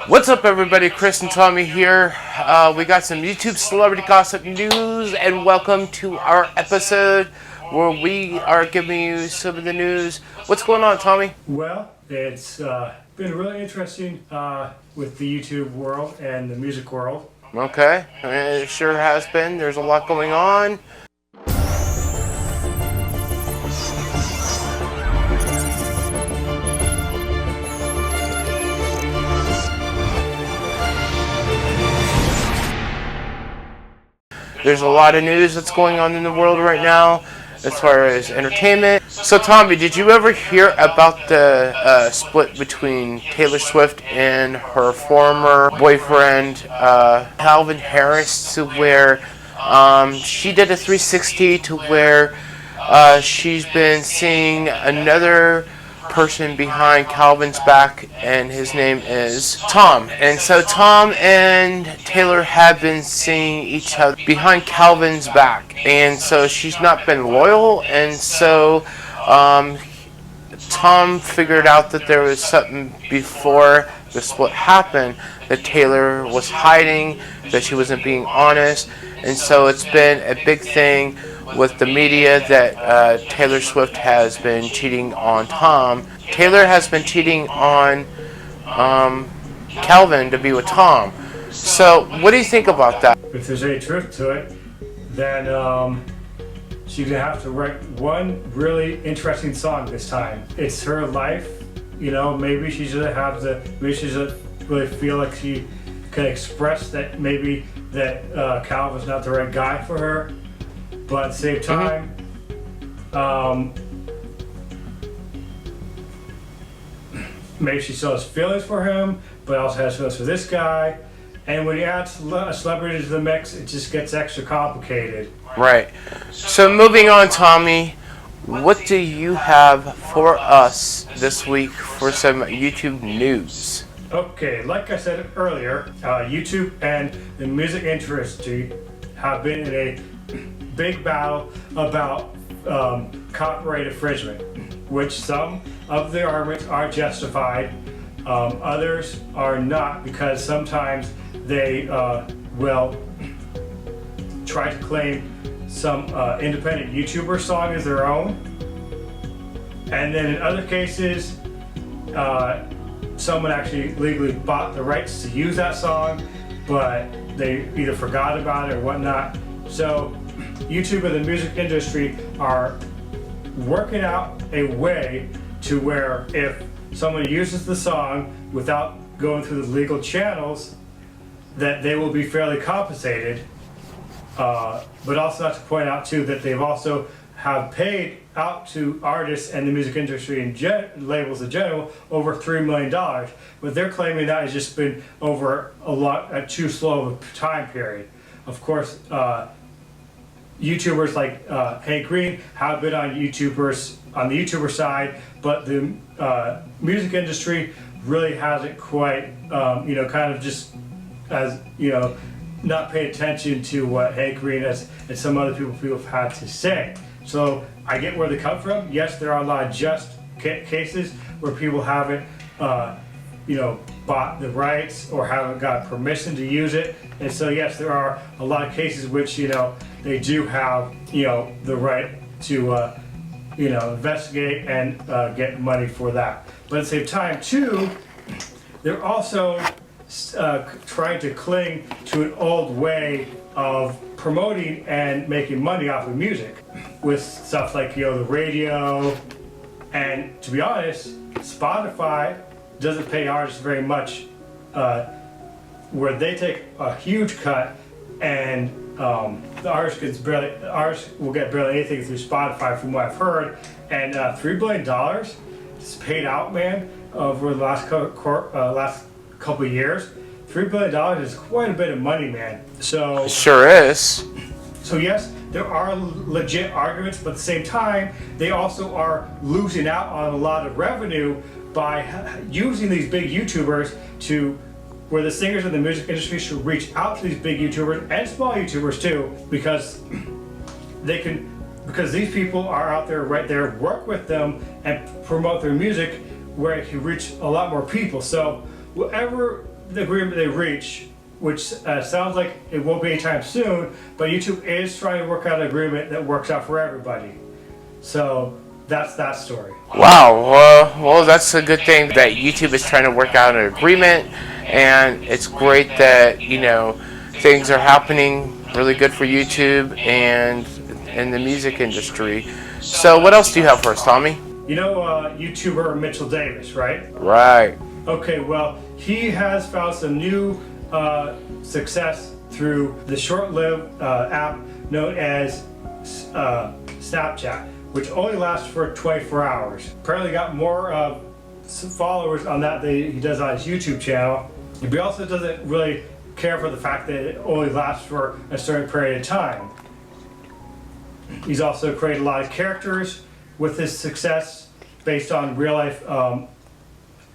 What's up, everybody? Chris and Tommy here. We got some YouTube celebrity gossip news, and welcome to our episode where we are giving you some of the news. What's going on, Tommy? Well, it's been really interesting with the YouTube world and the music world. Okay, it sure has been. There's a lot going on. There's a lot of news that's going on in the world right now as far as entertainment. So Tommy, did you ever hear about the split between Taylor Swift and her former boyfriend, Calvin Harris, to where she did a 360 to where she's been seeing another person behind Calvin's back, and his name is Tom. And so Tom and Taylor have been seeing each other behind Calvin's back, and so she's not been loyal, and so Tom figured out that there was something before the split happened that Taylor was hiding, that she wasn't being honest, and so it's been a big thing with the media that Taylor Swift has been cheating on Tom. Taylor has been cheating on Calvin to be with Tom. So what do you think about that? If there's any truth to it, then she's gonna have to write one really interesting song this time. It's her life, you know. Maybe she's gonna have to. Maybe she's gonna really feel like she can express that maybe that Calvin's not the right guy for her. But at the same time, maybe she still has feelings for him, but also has feelings for this guy. And when you add a celebrity to the mix, it just gets extra complicated. Right. So moving on, Tommy, what do you have for us this week for some YouTube news? Okay, like I said earlier, YouTube and the music industry have been in a big battle about copyright infringement, which some of the arguments are justified, others are not, because sometimes they will try to claim some independent YouTuber song as their own, and then in other cases someone actually legally bought the rights to use that song, but they either forgot about it or whatnot. So YouTube and the music industry are working out a way to where if someone uses the song without going through the legal channels, that they will be fairly compensated. But also have to point out too that they've also have paid out to artists and the music industry and labels in general over $3 million. But they're claiming that has just been over a too slow of a time period. Of course, YouTubers like Hank Green have been on the YouTuber side, but the music industry really hasn't quite, kind of just as not paid attention to what Hank Green and some other people have had to say. So I get where they come from. Yes, there are a lot of just cases where people haven't, bought the rights or haven't got permission to use it, and so yes, there are a lot of cases which they do have the right to investigate and get money for that. But at the same time too, they're also trying to cling to an old way of promoting and making money off of music with stuff like the radio. And to be honest, Spotify doesn't pay artists very much, where they take a huge cut, and the artist will get barely anything through Spotify from what I've heard. And $3 billion is paid out, man, over the last couple of years. $3 billion is quite a bit of money, man. So it sure is. So yes, there are legit arguments, but at the same time, they also are losing out on a lot of revenue by using these big YouTubers to, where the singers in the music industry should reach out to these big YouTubers and small YouTubers too, because these people are out there right there, work with them and promote their music where it can reach a lot more people. So whatever the agreement they reach, which sounds like it won't be anytime soon, but YouTube is trying to work out an agreement that works out for everybody. So that's that story. Wow, well, that's a good thing that YouTube is trying to work out an agreement, and it's great that, you know, things are happening really good for YouTube and in the music industry. So what else do you have for us, Tommy? You know YouTuber Mitchell Davis, right? Right. Okay, well, he has found some new success through the short-lived app known as Snapchat, which only lasts for 24 hours. Apparently got more followers on that than he does on his YouTube channel. But he also doesn't really care for the fact that it only lasts for a certain period of time. He's also created a lot of characters with his success based on real-life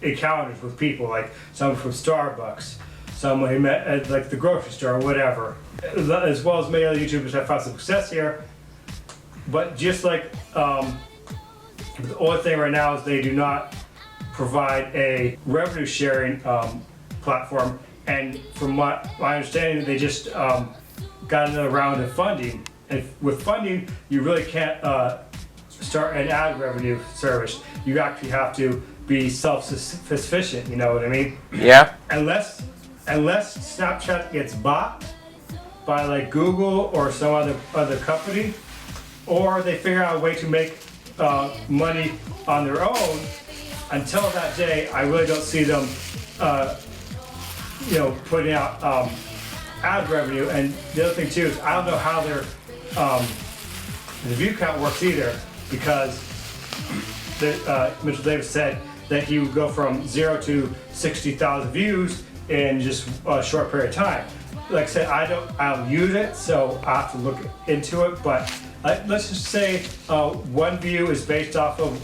encounters with people, like someone from Starbucks, someone he met at like the grocery store or whatever, as well as many other YouTubers have found some success here. But just like the only thing right now is they do not provide a revenue sharing platform, and from my understanding they just got another round of funding, and with funding you really can't start an ad revenue service. You actually have to be self-sufficient, you know what I mean? Yeah. Unless Snapchat gets bought by like Google or some other company, or they figure out a way to make money on their own. Until that day, I really don't see them, you know, putting out ad revenue. And the other thing too is I don't know how their the view count works either, because Mitchell Davis said that he would go from 0 to 60,000 views in just a short period of time. Like I said, I don't use it, so I have to look into it. But let's just say one view is based off of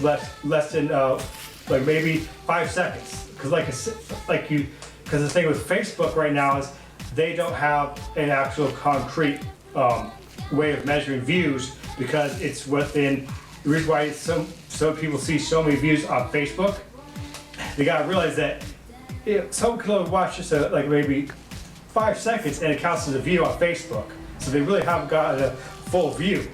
less than like maybe 5 seconds. Because because the thing with Facebook right now is they don't have an actual concrete way of measuring views, because it's within the reason why some people see so many views on Facebook. They gotta realize that someone could only watch just like maybe 5 seconds and it counts as a view on Facebook. So they really haven't gotten a full view.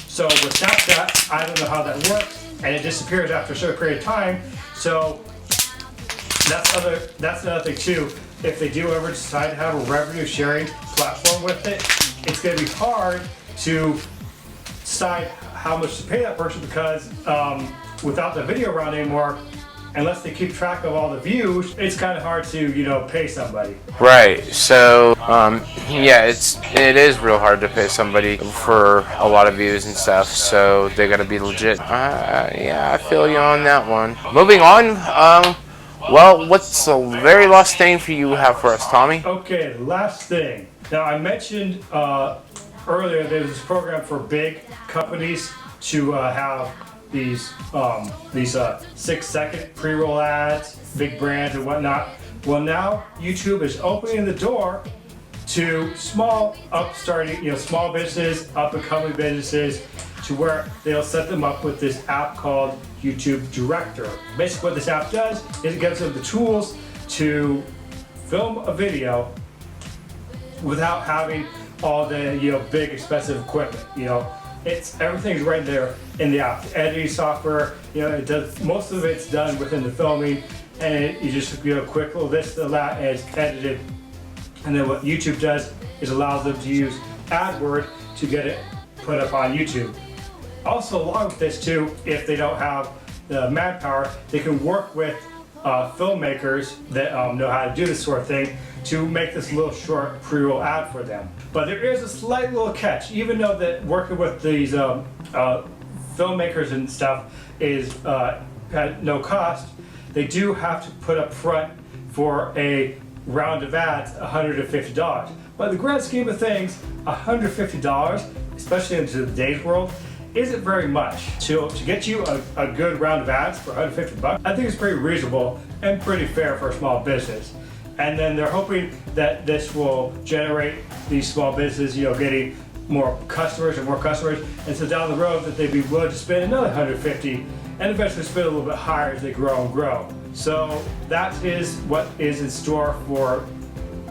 So with Snapchat, I don't know how that works, and it disappears after a certain period of time. So that's another thing too. If they do ever decide to have a revenue sharing platform with it, it's going to be hard to decide how much to pay that person, because without the video around anymore, unless they keep track of all the views, it's kind of hard to, you know, pay somebody. Right. So, yeah, it is real hard to pay somebody for a lot of views and stuff. So they got to be legit. Yeah, I feel you on that one. Moving on. Well, what's the very last thing for you have for us, Tommy? Okay, last thing. Now I mentioned earlier there's this program for big companies to have these 6-second pre-roll ads, big brands and whatnot. Well, now YouTube is opening the door to small small businesses, up and coming businesses, to where they'll set them up with this app called YouTube Director. Basically what this app does is it gives them the tools to film a video without having all the big expensive equipment. Everything's right there in the app. The editing software, it does most of it's done within the filming, and you just quick little this and that, and it's edited. And then what YouTube does is allows them to use AdWord to get it put up on YouTube. Also, along with this too, if they don't have the manpower, they can work with filmmakers that know how to do this sort of thing to make this little short pre-roll ad for them. But there is a slight little catch. Even though that working with these filmmakers and stuff is at no cost, they do have to put up front for a round of ads $150. But in the grand scheme of things, $150, especially into today's world, isn't very much. To get you a good round of ads for $150, I think it's pretty reasonable and pretty fair for a small business. And then they're hoping that this will generate these small businesses, getting more customers and more customers. And so down the road that they'd be willing to spend another $150 and eventually spend a little bit higher as they grow and grow. So that is what is in store for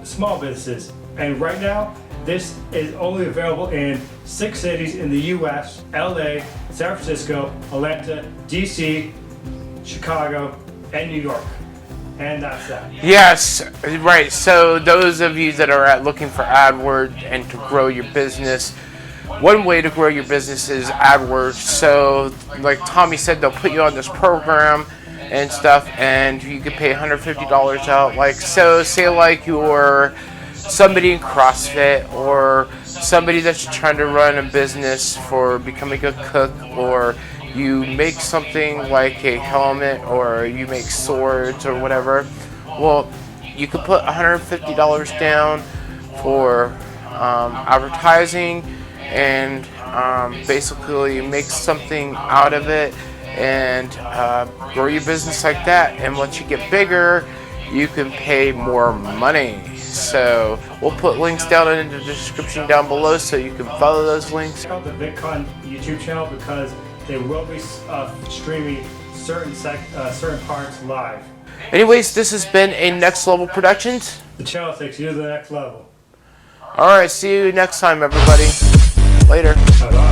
small businesses. And right now, this is only available in 6 cities in the US: LA, San Francisco, Atlanta, DC, Chicago, and New York. And that's that. Yes, right. So those of you that are looking for AdWords and to grow your business, one way to grow your business is AdWords. So like Tommy said, they'll put you on this program and stuff, and you can pay $150 out. Like, so say like you're somebody in CrossFit, or somebody that's trying to run a business for becoming a cook, or you make something like a helmet, or you make swords or whatever. Well, you could put $150 down for advertising, and basically make something out of it, and grow your business like that. And once you get bigger, you can pay more money. So we'll put links down in the description down below, so you can follow those links. Check out the VidCon YouTube channel, because they will be streaming certain parts live. Anyways, this has been a Next Level Productions. The channel takes you to the next level. Alright, see you next time, everybody. Later. Bye-bye.